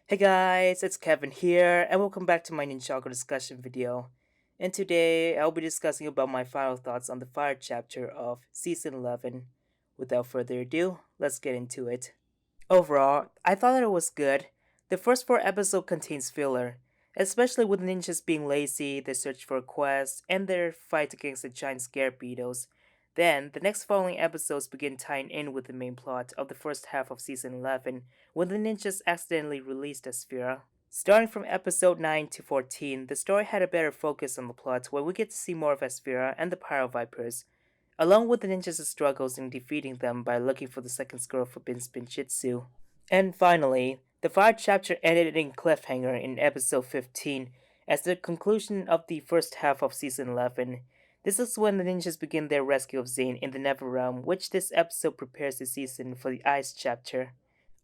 Hey guys, it's Kevin here, and welcome back to my Ninjago discussion video. And today, I'll be discussing about my final thoughts on the Fire chapter of Season 11. Without further ado, let's get into it. Overall, I thought that it was good. The first four episodes contains filler, especially with ninjas being lazy, their search for a quest, and their fight against the giant scarabeidos. Then, the next following episodes begin tying in with the main plot of the first half of season 11, when the ninjas accidentally released Asphira. Starting from episode 9 to 14, the story had a better focus on the plot where we get to see more of Asphira and the Pyro Vipers, along with the ninjas' struggles in defeating them by looking for the second scroll for Binjitsu. And finally, the fire chapter ended in cliffhanger in episode 15 as the conclusion of the first half of season 11. This is when the ninjas begin their rescue of Zane in the Neverrealm, which this episode prepares the season for the Ice chapter.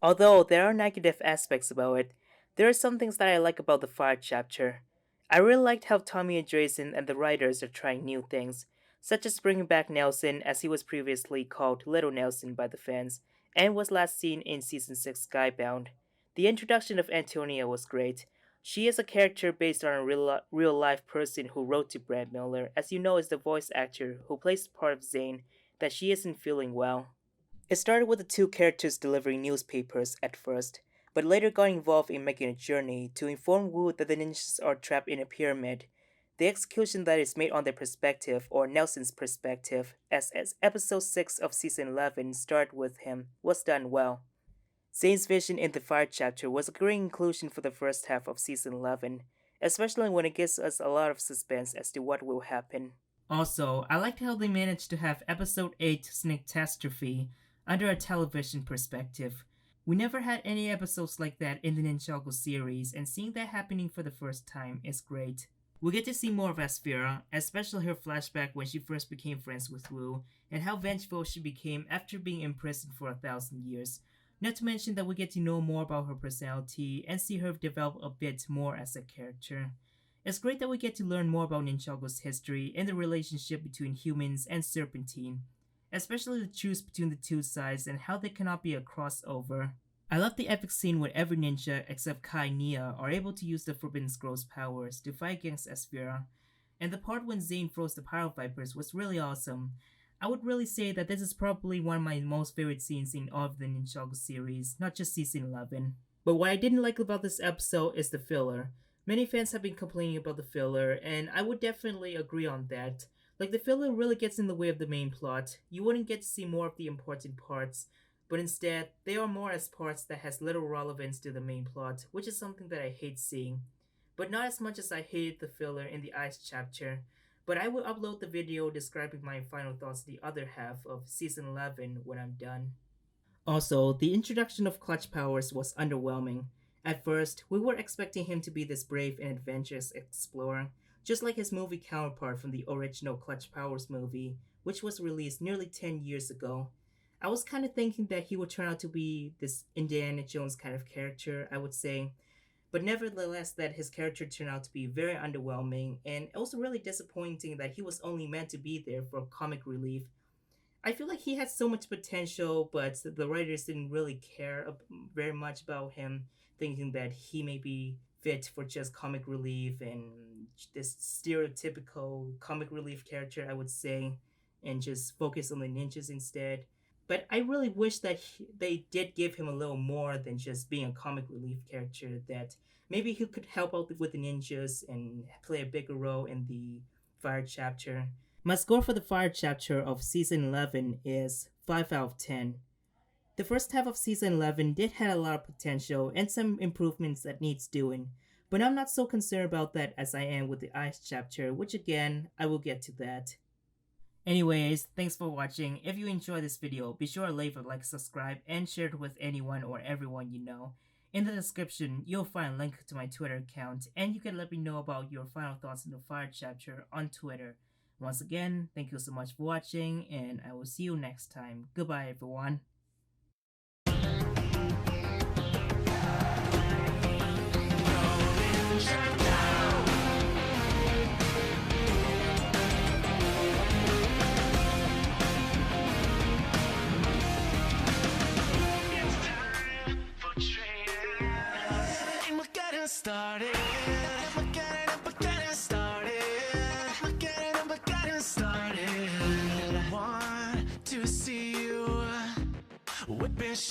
Although there are negative aspects about it, there are some things that I like about the Fire chapter. I really liked how Tommy and Jason and the writers are trying new things, such as bringing back Nelson as he was previously called Little Nelson by the fans, and was last seen in Season 6 Skybound. The introduction of Antonia was great. She is a character based on a real life person who wrote to Brad Miller, as you know is the voice actor who plays the part of Zane, that she isn't feeling well. It started with the two characters delivering newspapers at first, but later got involved in making a journey to inform Wu that the ninjas are trapped in a pyramid. The execution that is made on their perspective, or Nelson's perspective, as episode 6 of season 11 started with him, was done well. Zane's vision in the Fire chapter was a great inclusion for the first half of season 11, especially when it gives us a lot of suspense as to what will happen. Also, I liked how they managed to have episode 8 Snaketastrophe under a television perspective. We never had any episodes like that in the Ninjago series, and seeing that happening for the first time is great. We get to see more of Asphira, especially her flashback when she first became friends with Wu, and how vengeful she became after being imprisoned for 1,000 years. Not to mention that we get to know more about her personality and see her develop a bit more as a character. It's great that we get to learn more about Ninjago's history and the relationship between humans and Serpentine, especially the truce between the two sides and how there cannot be a crossover. I love the epic scene where every ninja except Kai and Nia are able to use the Forbidden Scroll's powers to fight against Asphira, and the part when Zane froze the Pyro Vipers was really awesome. I would really say that this is probably one of my most favorite scenes in all of the Ninjago series, not just season 11. But what I didn't like about this episode is the filler. Many fans have been complaining about the filler, and I would definitely agree on that. Like, the filler really gets in the way of the main plot. You wouldn't get to see more of the important parts, but instead, they are more as parts that has little relevance to the main plot, which is something that I hate seeing. But not as much as I hated the filler in the Ice chapter, but I will upload the video describing my final thoughts the other half of season 11 when I'm done. Also, the introduction of Clutch Powers was underwhelming. At first, we were expecting him to be this brave and adventurous explorer, just like his movie counterpart from the original Clutch Powers movie, which was released nearly 10 years ago. I was kind of thinking that he would turn out to be this Indiana Jones kind of character, I would say, but nevertheless, that his character turned out to be very underwhelming and also really disappointing that he was only meant to be there for comic relief. I feel like he had so much potential, but the writers didn't really care very much about him, thinking that he may be fit for just comic relief and this stereotypical comic relief character, I would say, and just focus on the ninjas instead. But I really wish that they did give him a little more than just being a comic relief character, that maybe he could help out with the ninjas and play a bigger role in the Fire chapter. My score for the Fire chapter of season 11 is 5 out of 10. The first half of season 11 did have a lot of potential and some improvements that needs doing, but I'm not so concerned about that as I am with the Ice chapter, which again, I will get to that. Anyways, thanks for watching. If you enjoyed this video, be sure to leave a like, subscribe, and share it with anyone or everyone you know. In the description, you'll find a link to my Twitter account, and you can let me know about your final thoughts on the Fire chapter on Twitter. Once again, thank you so much for watching, and I will see you next time. Goodbye, everyone. It's time for training. started.